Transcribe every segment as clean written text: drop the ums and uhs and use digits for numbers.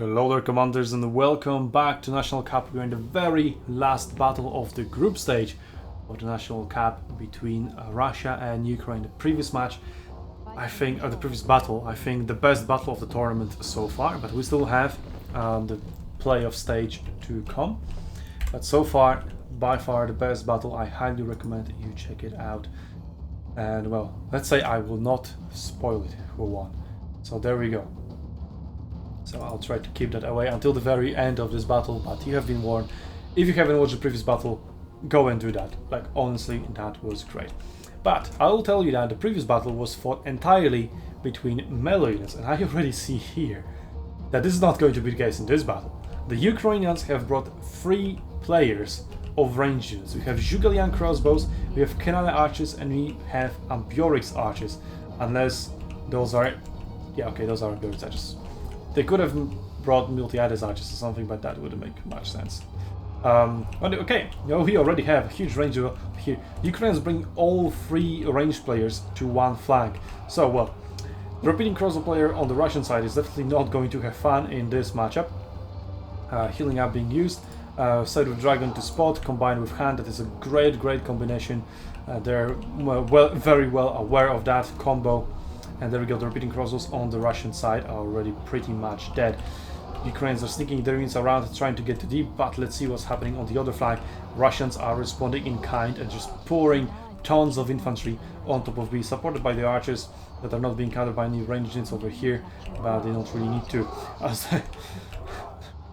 Hello there, commanders, and welcome back to National Cup. We're in the very last battle of the group stage of the National Cup between Russia and Ukraine. The previous match, the previous battle, I think the best battle of the tournament so far, but we still have the playoff stage to come. But so far, by far the best battle. I highly recommend you check it out. And well, let's say I will not spoil it for one. So there we go. So I'll try to keep that away until the very end of this battle, but you have been warned. If you haven't watched the previous battle, go and do that. Like, honestly, that was great. But I will tell you that the previous battle was fought entirely between melee units, and I already see here that this is not going to be the case in this battle. The Ukrainians have brought 3 players of ranged units. We have Zhugalian crossbows, we have Kenana archers, and we have Ambiorix archers. Unless those are... yeah, okay, those are Ambiorix archers. They could have brought Miltiades archers or something, but that wouldn't make much sense. Okay, we already have a huge range over here. Ukrainians bring all 3 ranged players to one flank. So, well, the repeating crossbow player on the Russian side is definitely not going to have fun in this matchup. Healing up being used. Side of Dragon to spot combined with hand, that is a great combination. They're very well aware of that combo. And there we go, the repeating crossbows on the Russian side are already pretty much dead. Ukrainians are sneaking their units around, trying to get to deep, but let's see what's happening on the other flank. Russians are responding in kind and just pouring tons of infantry on top of B, supported by the archers that are not being countered by any ranged units over here, but they don't really need to.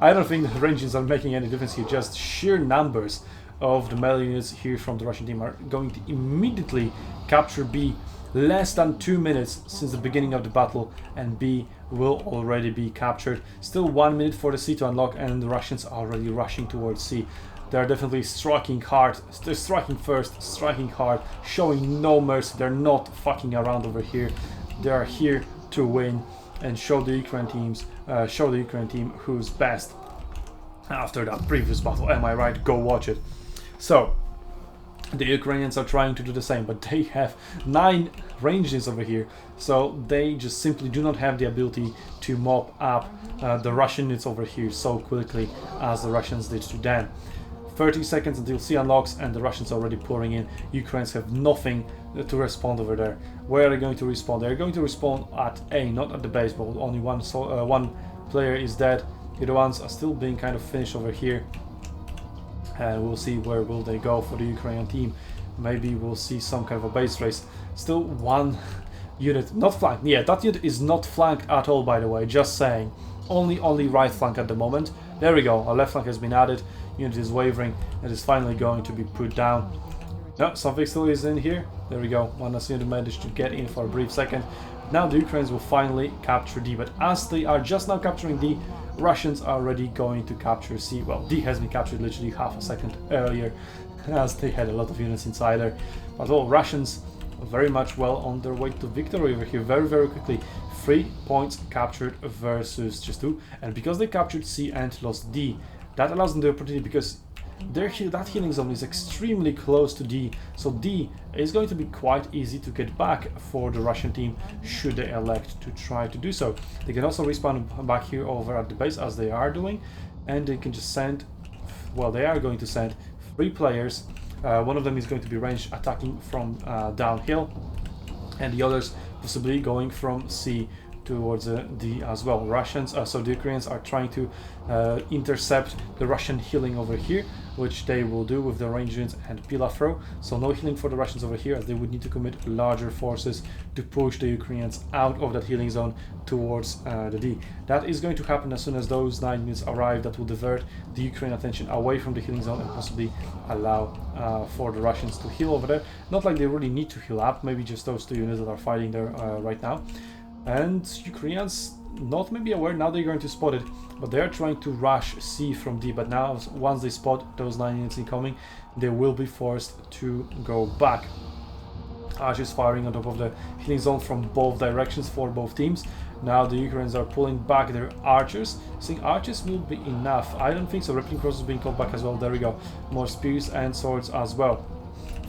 I don't think the ranged units are making any difference here, just sheer numbers of the melee units here from the Russian team are going to immediately capture B. Less than 2 minutes since the beginning of the battle, and B will already be captured. Still 1 minute for the C to unlock, and the Russians are already rushing towards C. They're definitely striking hard. They're striking first, striking hard, showing no mercy. They're not fucking around over here. They are here to win and show the Ukrainian team who's best. After that previous battle, am I right? Go watch it. So the Ukrainians are trying to do the same, but they have 9 ranged units over here, so they just simply do not have the ability to mop up the Russian units over here so quickly as the Russians did to them. 30 seconds until C unlocks, and the Russians are already pouring in. Ukrainians have nothing to respond over there. Where are they going to respawn? They're going to respawn at A, not at the base, but only one player is dead. The other ones are still being kind of finished over here. And we'll see where will they go for the Ukrainian team. Maybe we'll see some kind of a base race. Still 1 unit not flanked. Yeah, that unit is not flanked at all, by the way, just saying. Only right flank at the moment. There we go, our left flank has been added. Unit is wavering. It is finally going to be put down. No, something still is in here. There we go, one last unit managed to get in for a brief second. Now the Ukrainians will finally capture D, but as they are just now capturing D, Russians are already going to capture C. Well, D has been captured literally half a second earlier, as they had a lot of units inside there. But all Russians are very much well on their way to victory over here, very quickly. 3 points captured versus just 2, and because they captured C and lost D, that allows them the opportunity, because that healing zone is extremely close to D, so D is going to be quite easy to get back for the Russian team should they elect to try to do so. They can also respawn back here over at the base, as they are doing, and they can just send, well, they are going to send 3 players. One of them is going to be ranged attacking from downhill, and the others possibly going from C towards D as well. So the Ukrainians are trying to intercept the Russian healing over here, which they will do with the ranged units and Pila throw. So no healing for the Russians over here, as they would need to commit larger forces to push the Ukrainians out of that healing zone towards the D. That is going to happen as soon as those 9 units arrive. That will divert the Ukrainian attention away from the healing zone and possibly allow for the Russians to heal over there. Not like they really need to heal up, maybe just those 2 units that are fighting there right now. And Ukrainians not maybe aware, now they're going to spot it, but they are trying to rush C from D, but now once they spot those 9 units incoming, they will be forced to go back. Ash is firing on top of the healing zone from both directions for both teams. Now the Ukrainians are pulling back their archers. I think archers will be enough. I don't think so. Repeating crosses being called back as well. There we go. More spears and swords as well.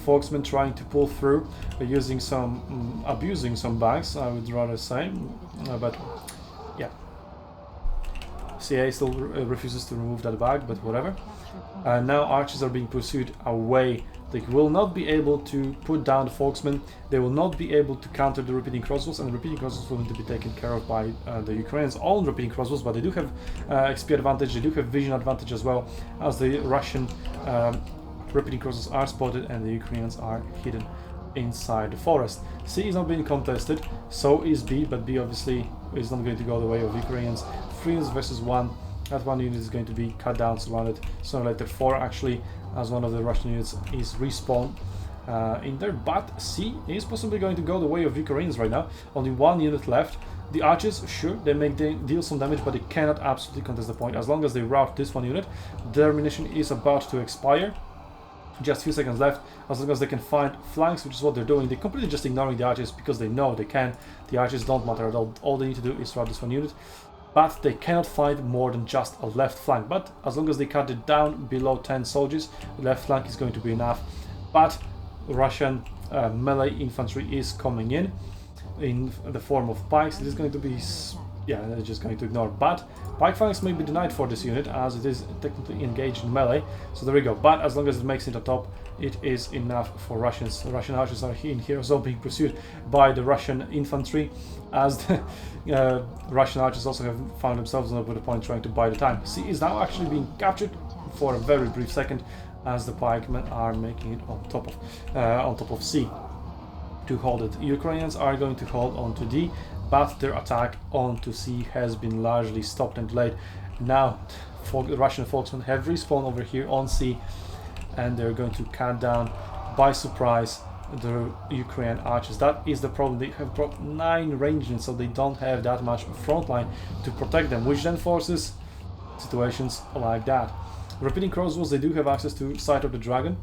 Folksmen trying to pull through, using some, abusing some bags, I would rather say, but yeah. CA still refuses to remove that bag, but whatever. Now archers are being pursued away. They will not be able to put down the Folksmen. They will not be able to counter the repeating crossbows, and the repeating crossbows will need to be taken care of by the Ukrainians' own repeating crossbows, but they do have XP advantage, they do have vision advantage as well, as the Russian repeating crossbows are spotted and the Ukrainians are hidden inside the forest. C is not being contested, so is B, but B obviously is not going to go the way of Ukrainians. 3 units versus 1. That 1 unit is going to be cut down, surrounded sooner or later. 4 actually, as one of the Russian units is respawned in there, but C is possibly going to go the way of Ukrainians right now. Only 1 unit left. The archers, sure, they deal some damage, but they cannot absolutely contest the point. As long as they rout this 1 unit, their ammunition is about to expire. Just a few seconds left. As long as they can find flanks, which is what they're doing, they're completely just ignoring the archers because they know they can. The archers don't matter at all. All they need to do is rout this 1 unit. But they cannot find more than just a left flank. But as long as they cut it down below 10 soldiers, the left flank is going to be enough. But Russian melee infantry is coming in the form of pikes. It is going to be, yeah, they're just going to ignore. But pike flanks may be denied for this unit, as it is technically engaged in melee. So there we go. But as long as it makes it on top, it is enough for Russians. The Russian archers are in here, also being pursued by the Russian infantry, as the Russian archers also have found themselves on the point trying to buy the time. C is now actually being captured for a very brief second, as the pikemen are making it on top of C to hold it. Ukrainians are going to hold on to D, but their attack onto C has been largely stopped and delayed. Now the Russian Folksmen have respawned over here on C, and they're going to cut down by surprise the Ukrainian archers. That is the problem. They have brought 9 range units, so they don't have that much front line to protect them, which then forces situations like that. Repeating crossbows, they do have access to Sight of the Dragon,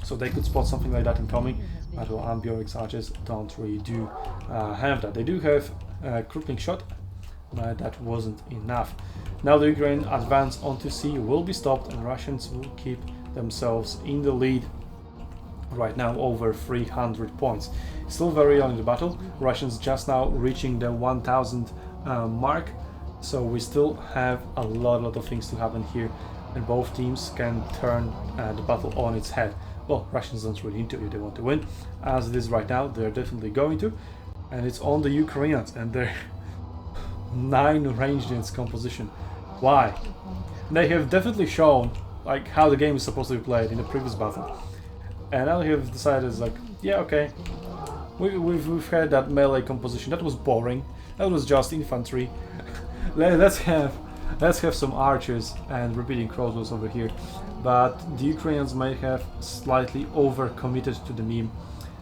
so they could spot something like that incoming, but well, Ambiorix archers don't really do have that. They do have crippling shot, but that wasn't enough. Now the Ukrainian advance onto C will be stopped, and Russians will keep themselves in the lead right now, over 300 points. Still very early in the battle. Russians just now reaching the 1000 mark, so we still have a lot of things to happen here, and both teams can turn the battle on its head. Well, Russians don't really need to if they want to win. As it is right now, they're definitely going to, and it's on the Ukrainians and their 9 ranged units composition. Why? They have definitely shown like how the game is supposed to be played in the previous battle, and now they have decided it's like, yeah, okay, we've had that melee composition, that was boring, that was just infantry. let's have some archers and repeating crossbows over here. But the Ukrainians may have slightly overcommitted to the meme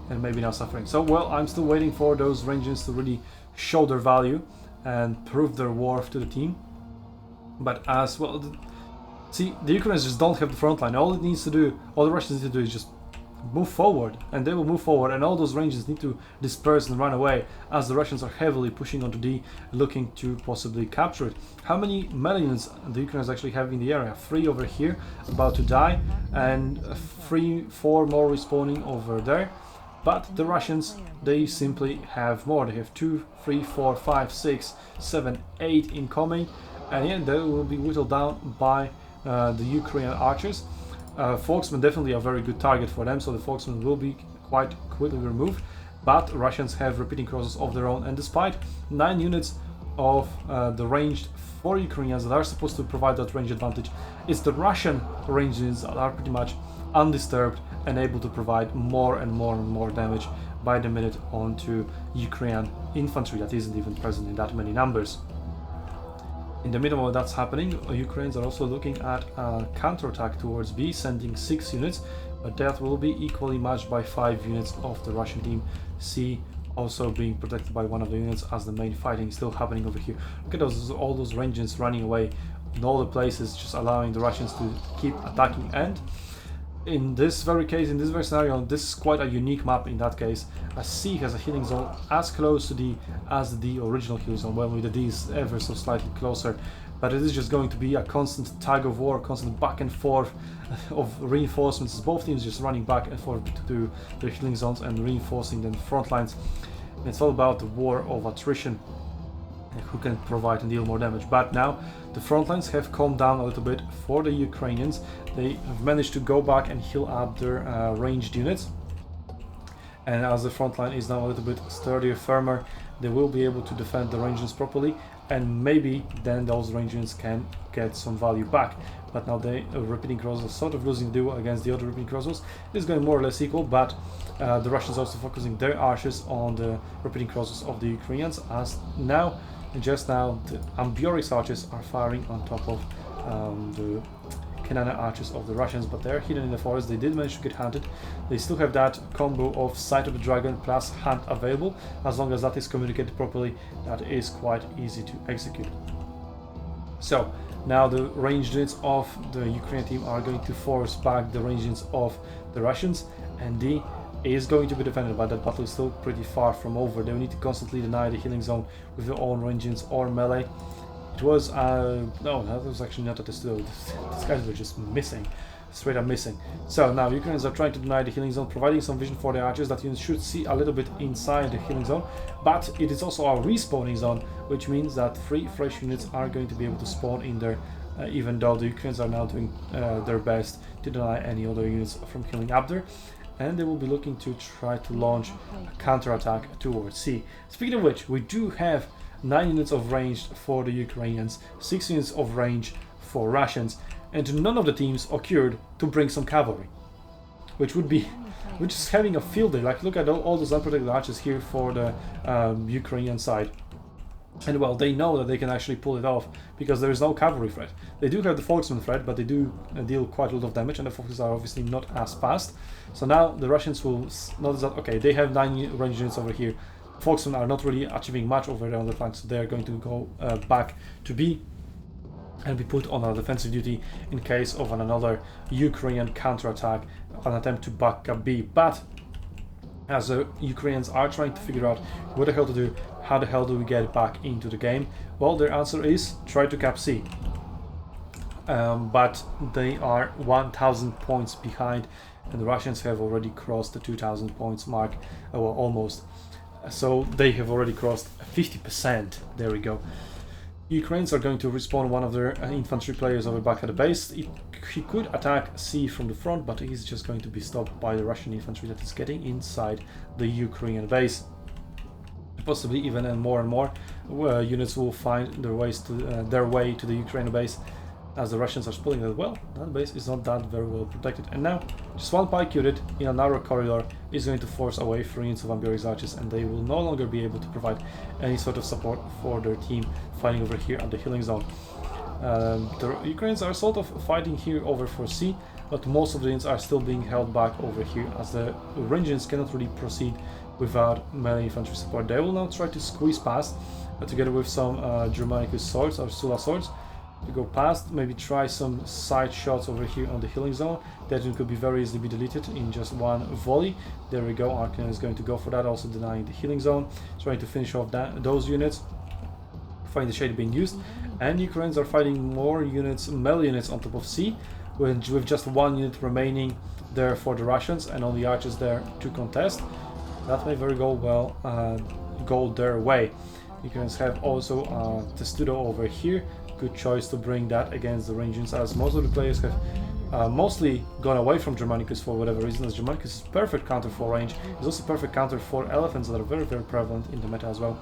and maybe now suffering. So well, I'm still waiting for those ranges to really show their value and prove their worth to the team. But as well, see, the Ukrainians just don't have the front line. All the Russians need to do is just move forward, and they will move forward, and all those ranges need to disperse and run away, as the Russians are heavily pushing onto D, looking to possibly capture it. How many melee units the Ukrainians actually have in the area? 3 over here, about to die, and 4 more respawning over there. But the Russians, they simply have more. They have 2, 3, 4, 5, 6, 7, 8 incoming, and yeah, they will be whittled down by the Ukrainian archers. Folksmen definitely a very good target for them, so the Folksmen will be quite quickly removed. But Russians have repeating crosses of their own, and despite 9 units of the ranged 4 Ukrainians that are supposed to provide that range advantage, it's the Russian ranged units that are pretty much undisturbed and able to provide more and more damage by the minute onto Ukrainian infantry that isn't even present in that many numbers. In the middle of that's happening, Ukrainians are also looking at a counterattack towards B, sending 6 units, but that will be equally matched by 5 units of the Russian team. C also being protected by one of the units, as the main fighting is still happening over here. Look at all those ranges running away in all the places, just allowing the Russians to keep attacking. And in this very case, in this very scenario, this is quite a unique map in that case, as C has a healing zone as close to D as the original healing zone, well, with the D is ever so slightly closer, but it is just going to be a constant tug of war, constant back and forth of reinforcements, both teams just running back and forth to their healing zones and reinforcing the front lines. It's all about the war of attrition. who can provide and deal more damage. But now the front lines have calmed down a little bit for the Ukrainians. They have managed to go back and heal up their ranged units. And as the front line is now a little bit sturdier, firmer, they will be able to defend the ranged units properly, and maybe then those ranged units can get some value back. But now the repeating crossbows sort of losing the duel against the other repeating crossbows. It's going more or less equal, but the Russians also focusing their archers on the repeating crossbows of the Ukrainians, as now, just now, the Ambiorix archers are firing on top of the Kenana archers of the Russians, but they're hidden in the forest. They did manage to get hunted. They still have that combo of Sight of the Dragon plus Hunt available. As long as that is communicated properly, that is quite easy to execute. So now the ranged units of the Ukrainian team are going to force back the ranged units of the Russians, and D is going to be defended, but that battle is still pretty far from over. They will need to constantly deny the healing zone with their own ranged units or melee. It was, no, that was actually not at the studio. These guys were just missing, straight up missing. So now Ukrainians are trying to deny the healing zone, providing some vision for the archers that units should see a little bit inside the healing zone, but it is also a respawning zone, which means that 3 fresh units are going to be able to spawn in there, even though the Ukrainians are now doing their best to deny any other units from healing up there. And they will be looking to try to launch a counterattack towards C. Speaking of which, we do have 9 units of range for the Ukrainians, 6 units of range for Russians, and none of the teams occurred to bring some cavalry, which is having a field day. Like, look at all those unprotected archers here for the Ukrainian side. And well, they know that they can actually pull it off because there is no cavalry threat. They do have the Folksman threat, but they do deal quite a lot of damage, and the Foxes are obviously not as fast. So now the Russians will notice that, okay, they have 9 range units over here. Folksmen are not really achieving much over there on the flank, so they are going to go back to B and be put on a defensive duty in case of another Ukrainian counterattack, an attempt to back up B. But as the Ukrainians are trying to figure out what the hell to do, how the hell do we get back into the game, well, their answer is try to cap C. But they are 1,000 points behind, and the Russians have already crossed the 2,000 points mark, well, almost. So they have already crossed 50%. There we go. Ukrainians are going to respawn one of their infantry players over back at the base. He could attack C from the front, but he's just going to be stopped by the Russian infantry that is getting inside the Ukrainian base. Possibly even more and more units will find their way to the Ukrainian base, as the Russians are spilling that. Well, that base is not that very well protected, and now just one pike unit in a narrow corridor is going to force away 3 units of Ambiorix archers, and they will no longer be able to provide any sort of support for their team fighting over here at the healing zone. The Ukrainians are sort of fighting here over for C, but most of the units are still being held back over here, as the ranged units cannot really proceed without melee infantry support. They will now try to squeeze past together with some Germanicus swords or Sula swords to go past, maybe try some side shots over here on the healing zone. That could be very easily be deleted in just one volley. There we go, Arcana is going to go for that, also denying the healing zone, trying to finish off those units, find the shade being used. And Ukrainians are fighting more units, melee units on top of C, with just 1 unit remaining there for the Russians and only archers there to contest. That may very well go their way. Ukrainians have also Testudo over here. Good choice to bring that against the ranged, as most of the players have mostly gone away from Germanicus for whatever reason, as Germanicus is perfect counter for range. It's also perfect counter for elephants that are very, very prevalent in the meta as well.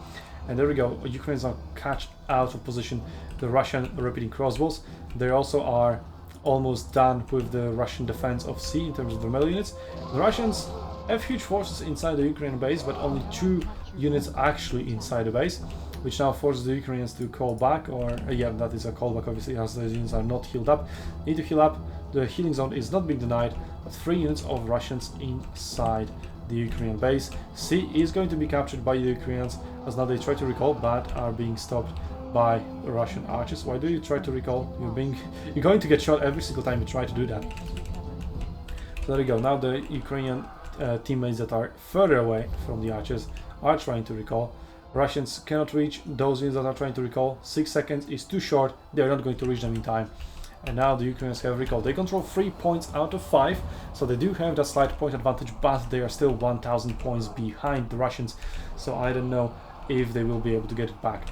And there we go, Ukrainians now catch out of position the Russian repeating crossbows. They also are almost done with the Russian defense of C in terms of the melee units. The Russians have huge forces inside the Ukrainian base, but only 2 units actually inside the base, which now forces the Ukrainians to call back, or yeah, that is a callback obviously, as those units are not healed up. Need to heal up. The healing zone is not being denied, but 3 units of Russians inside the Ukrainian base. C is going to be captured by the Ukrainians, as now they try to recall but are being stopped by Russian archers. Why do you try to recall? You're going to get shot every single time you try to do that. So there you go. Now the Ukrainian teammates that are further away from the archers are trying to recall. Russians cannot reach those units that are trying to recall. 6 seconds is too short. They are not going to reach them in time. And now the Ukrainians have recall. They control 3 points out of 5, so they do have that slight point advantage, but they are still 1,000 points behind the Russians. So I don't know if they will be able to get it back.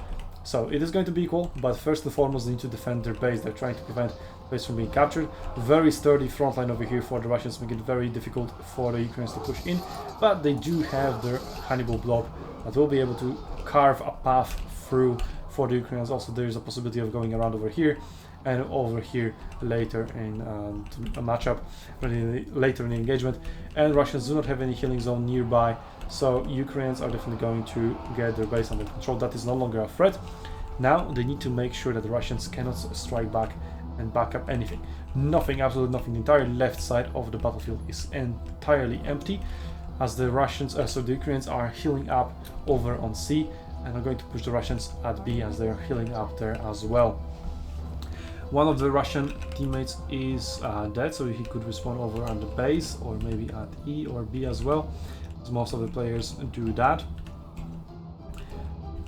So it is going to be equal, but first and foremost they need to defend their base. They're trying to prevent base from being captured. Very sturdy front line over here for the Russians, make it very difficult for the Ukrainians to push in, but they do have their Hannibal blob that will be able to carve a path through for the Ukrainians. Also there is a possibility of going around over here and over here later in a matchup, later in the engagement. And Russians do not have any healing zone nearby, so Ukrainians are definitely going to get their base under control. That is no longer a threat. Now they need to make sure that the Russians cannot strike back and back up anything. Nothing, absolutely nothing. The entire left side of the battlefield is entirely empty, as the Russians, so the Ukrainians are healing up over on C, and are going to push the Russians at B as they are healing up there as well. One of the Russian teammates is dead, so he could respawn over on the base, or maybe at E or B as well, as most of the players do that.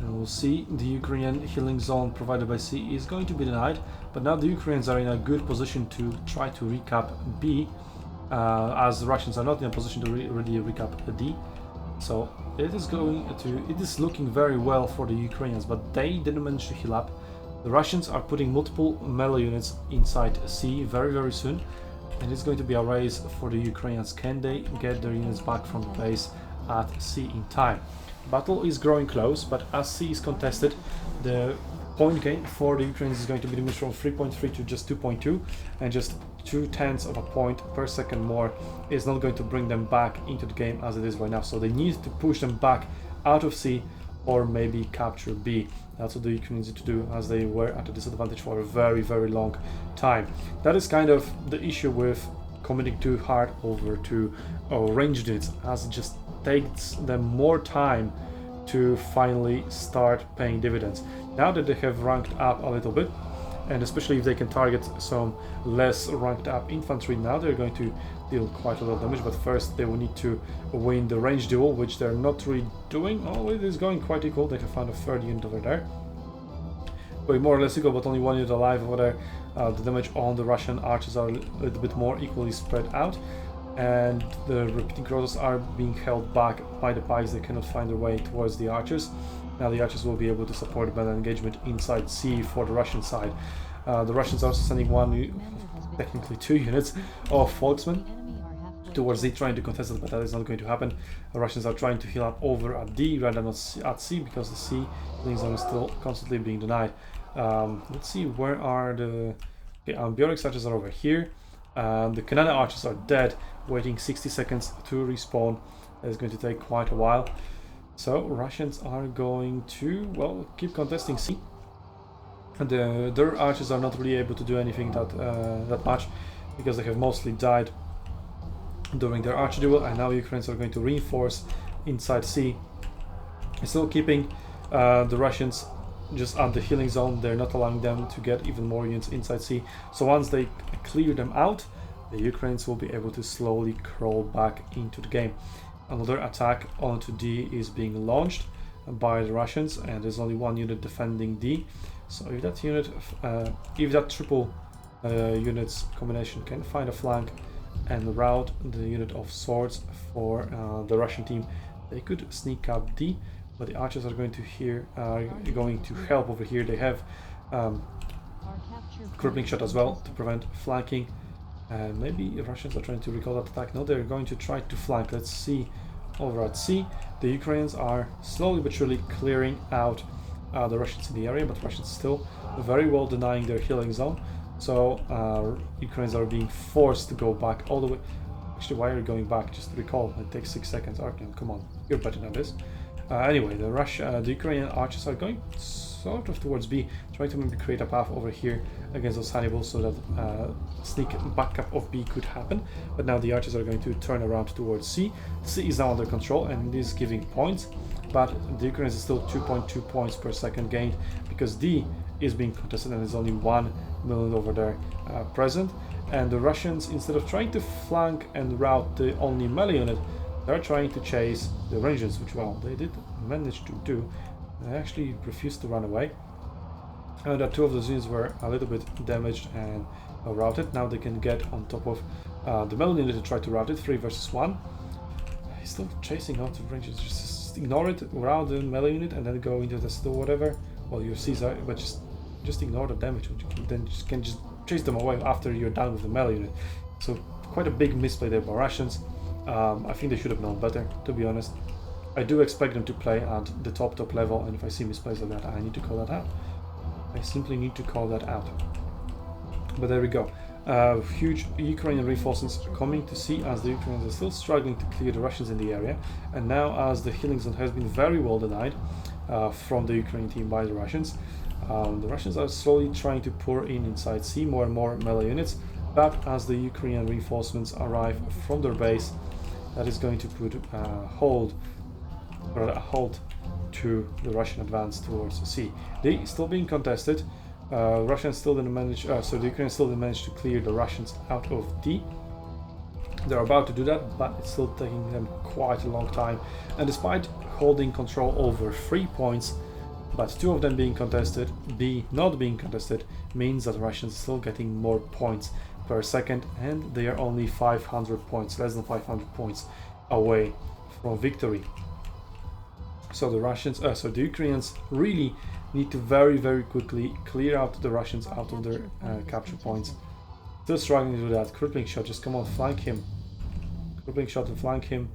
And we'll see, the Ukrainian healing zone provided by C is going to be denied, but now the Ukrainians are in a good position to try to recap B, as the Russians are not in a position to really recap D. So it is looking very well for the Ukrainians, but they didn't manage to heal up. The Russians are putting multiple melee units inside C very soon, and it's going to be a race for the Ukrainians. Can they get their units back from the base at C in time? Battle is growing close, but as C is contested, the point gain for the Ukrainians is going to be diminished from 3.3 to just 2.2, and just 0.2 of a point per second more is not going to bring them back into the game as it is right now. So they need to push them back out of C, or maybe capture B. That's what the Ukrainians need to do, as they were at a disadvantage for a very long time. That is kind of the issue with committing too hard over to ranged units, as it just takes them more time to finally start paying dividends. Now that they have ranked up a little bit, and especially if they can target some less ranked up infantry, now they're going to deal quite a lot of damage. But first they will need to win the range duel, which they're not really doing. Oh, it is going quite equal. They have found a third unit over there, going more or less equal, but only one unit alive over there. The damage on the Russian archers are a little bit more equally spread out, and the repeating crosses are being held back by the pikes. They cannot find their way towards the archers. Now the archers will be able to support better engagement inside C for the Russian side. The Russians are also sending technically two units of Volksmen towards D, trying to contest it, but that is not going to happen. The Russians are trying to heal up over at D rather than at C, because the C healing zone is still constantly being denied. Let's see, where are the... Okay, Bjork's archers are over here. The Kanana archers are dead, waiting 60 seconds to respawn. That is going to take quite a while. So Russians are going to, well, keep contesting C. And their archers are not really able to do anything that much, because they have mostly died during their archer duel, and now Ukrainians are going to reinforce inside C. Still keeping the Russians just at the healing zone. They're not allowing them to get even more units inside C. So once they clear them out, the Ukrainians will be able to slowly crawl back into the game. Another attack onto D is being launched by the Russians, and there's only one unit defending D. So if that unit, if that triple units combination can find a flank and route the unit of swords for the Russian team, they could sneak up D. But the archers are going to help over here. They have crippling shot as well to prevent flanking. Maybe the Russians are trying to recall that attack. No, they're going to try to flank. Let's see over at C. The Ukrainians are slowly but surely clearing out the Russians in the area, but Russians still very well denying their healing zone. So Ukrainians are being forced to go back all the way. Actually, why are you going back? Just recall, it takes 6 seconds. Artyom, come on, you're better than this. Anyway, the Ukrainian archers are going sort of towards B, trying to maybe create a path over here against those Hannibals, so that sneak backup of B could happen. But now the archers are going to turn around towards C. C is now under control and is giving points, but the Ukrainians is still 2.2 points per second gained, because D is being contested and there's only 1 million over there present. And the Russians, instead of trying to flank and route the only melee unit, they're trying to chase the rangers, which, well, they did manage to do. They actually refused to run away. And two of those units were a little bit damaged and routed. Now they can get on top of the melee unit to try to route it. 3 versus 1. He's still chasing out the rangers. Just ignore it, route the melee unit, and then go into the store, whatever. well, your Caesar, but just ignore the damage, which you can then just chase them away after you're done with the melee unit. So quite a big misplay there by Russians. I think they should have known better, to be honest. I do expect them to play at the top level, and if I see misplays like that, I need to call that out. I simply need to call that out. But there we go. Huge Ukrainian reinforcements coming to see as the Ukrainians are still struggling to clear the Russians in the area, and now as the healing zone has been very well denied from the Ukrainian team by the Russians are slowly trying to pour in inside C more and more melee units, but as the Ukrainian reinforcements arrive from their base, that is going to put a halt to the Russian advance towards C. They still being contested. Russians still didn't manage, so the Ukrainians still didn't manage to clear the Russians out of D. They're about to do that, but it's still taking them quite a long time. And despite holding control over 3 points, but 2 of them being contested, B not being contested, means that the Russians are still getting more points per second, and they are only 500 points, less than 500 points away from victory. So the Russians, so the Ukrainians really need to very quickly clear out the Russians out of their capture points. Still struggling to do that. Crippling shot, just come on, flank him. Crippling shot and flank him,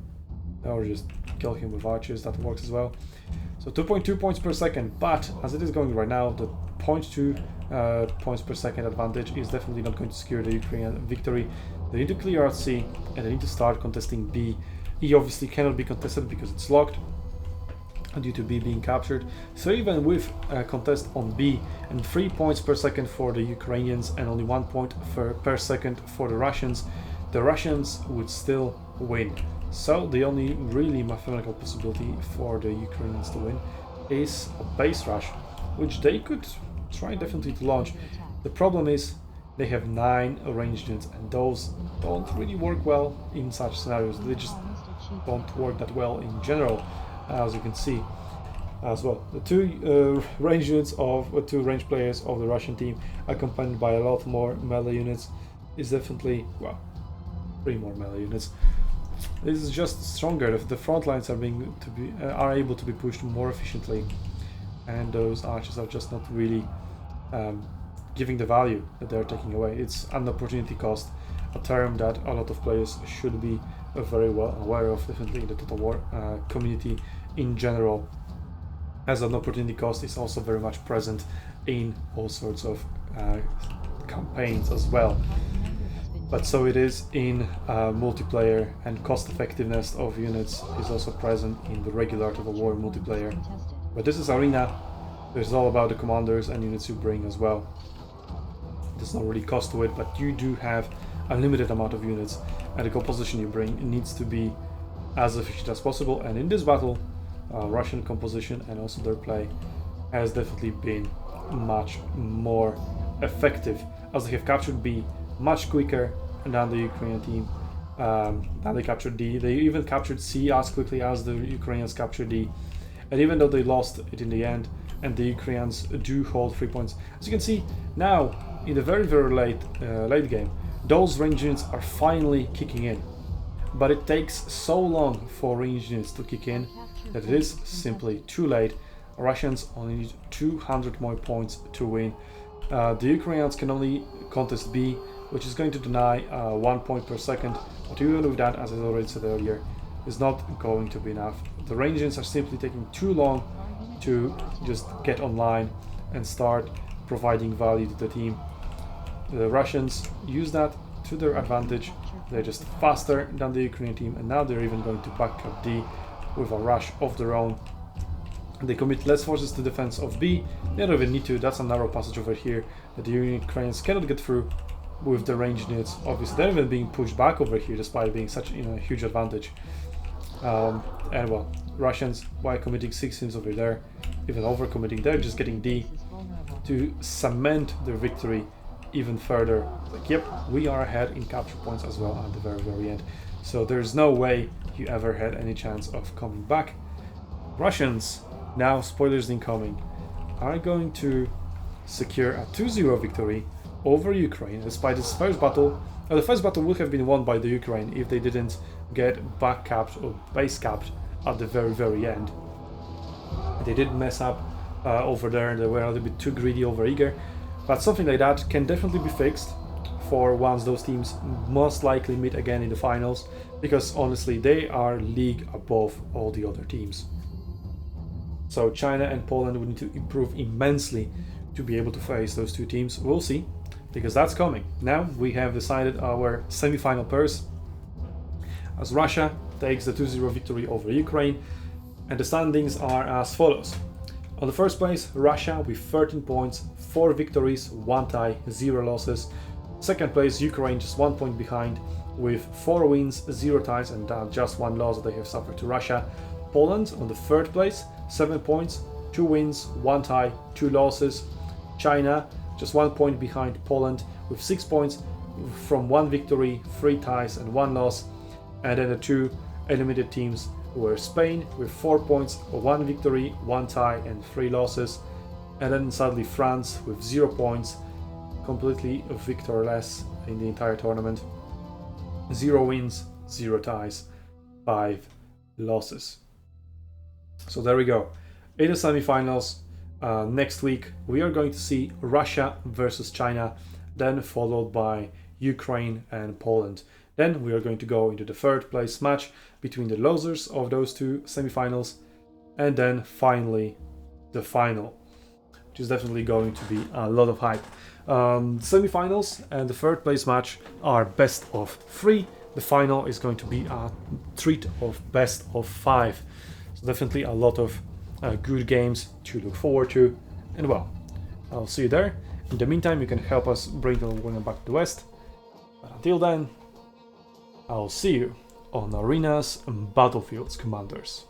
or just kill him with archers, that works as well. So 2.2 points per second, but as it is going right now, the 0.2 points per second advantage is definitely not going to secure the Ukrainian victory. They need to clear out C, and they need to start contesting B. E obviously cannot be contested because it's locked due to B being captured. So even with a contest on B and 3 points per second for the Ukrainians and only 1 point per second for the Russians would still win. So the only really mathematical possibility for the Ukrainians to win is a base rush, which they could try definitely to launch. The problem is they have 9 ranged units, and those don't really work well in such scenarios. They just don't work that well in general, as you can see as well. The 2 range units of 2 range players of the Russian team, accompanied by a lot more melee units, is definitely, well, 3 more melee units. This is just stronger. The front lines are able to be pushed more efficiently, and those archers are just not really giving the value that they're taking away. It's an opportunity cost, a term that a lot of players should be very well aware of, definitely in the Total War community in general, as an opportunity cost is also very much present in all sorts of campaigns as well. But so it is in multiplayer, and cost effectiveness of units is also present in the regular Total War multiplayer. But this is Arena, it's all about the commanders and units you bring as well. There's not really cost to it, but you do have a limited amount of units, and the composition you bring needs to be as efficient as possible. And in this battle, Russian composition and also their play has definitely been much more effective, as they have captured B much quicker than the Ukrainian team. Then they captured D. They even captured C as quickly as the Ukrainians captured D. And even though they lost it in the end, and the Ukrainians do hold 3 points, as you can see now in the very late game, those range units are finally kicking in. But it takes so long for range units to kick in that it is simply too late. Russians only need 200 more points to win. The Ukrainians can only contest B, which is going to deny 1 point per second, but even with that, as I already said earlier, is not going to be enough. The range units are simply taking too long to just get online and start providing value to the team. The Russians use that to their advantage. They're just faster than the Ukrainian team, and now they're even going to back up D with a rush of their own. They commit less forces to defense of B. They don't even need to. That's a narrow passage over here that the Ukrainians cannot get through with the ranged units. Obviously, they're even being pushed back over here despite being such a huge advantage. And well, Russians, by committing 6 units over there, even over committing, they're just getting D to cement their victory even further. Like, yep, we are ahead in capture points as well at the very end. So there's no way you ever had any chance of coming back. Russians, now spoilers incoming, are going to secure a 2-0 victory over Ukraine despite this first battle. The first battle would have been won by the Ukraine if they didn't get back capped or base capped at the very end. They did mess up over there. They were a little bit too greedy, overeager. But something like that can definitely be fixed for once those teams most likely meet again in the finals, because honestly they are league above all the other teams. So China and Poland would need to improve immensely to be able to face those two teams. We'll see, because that's coming. Now we have decided our semi-final pairs, as Russia takes the 2-0 victory over Ukraine, and the standings are as follows. On the first place, Russia with 13 points, 4 victories, 1 tie, 0 losses. Second place, Ukraine just 1 point behind with 4 wins, 0 ties, and just 1 loss that they have suffered to Russia. Poland on the third place, 7 points, 2 wins, 1 tie, 2 losses. China just 1 point behind Poland with 6 points from 1 victory, 3 ties, and 1 loss. And then the 2 eliminated teams were Spain with 4 points, 1 victory, 1 tie, and 3 losses. And then sadly France with 0 points, completely victorless in the entire tournament. 0 wins, 0 ties, 5 losses. So there we go. In the semifinals, next week we are going to see Russia versus China, then followed by Ukraine and Poland. Then we are going to go into the third place match between the losers of those two semifinals, and then finally the final, which is definitely going to be a lot of hype. Semifinals and the third place match are best of 3. The final is going to be a treat of best of 5. So definitely a lot of good games to look forward to. And well, I'll see you there. In the meantime, you can help us bring the winner back to the West. But until then, I'll see you on Arenas and Battlefields, Commanders.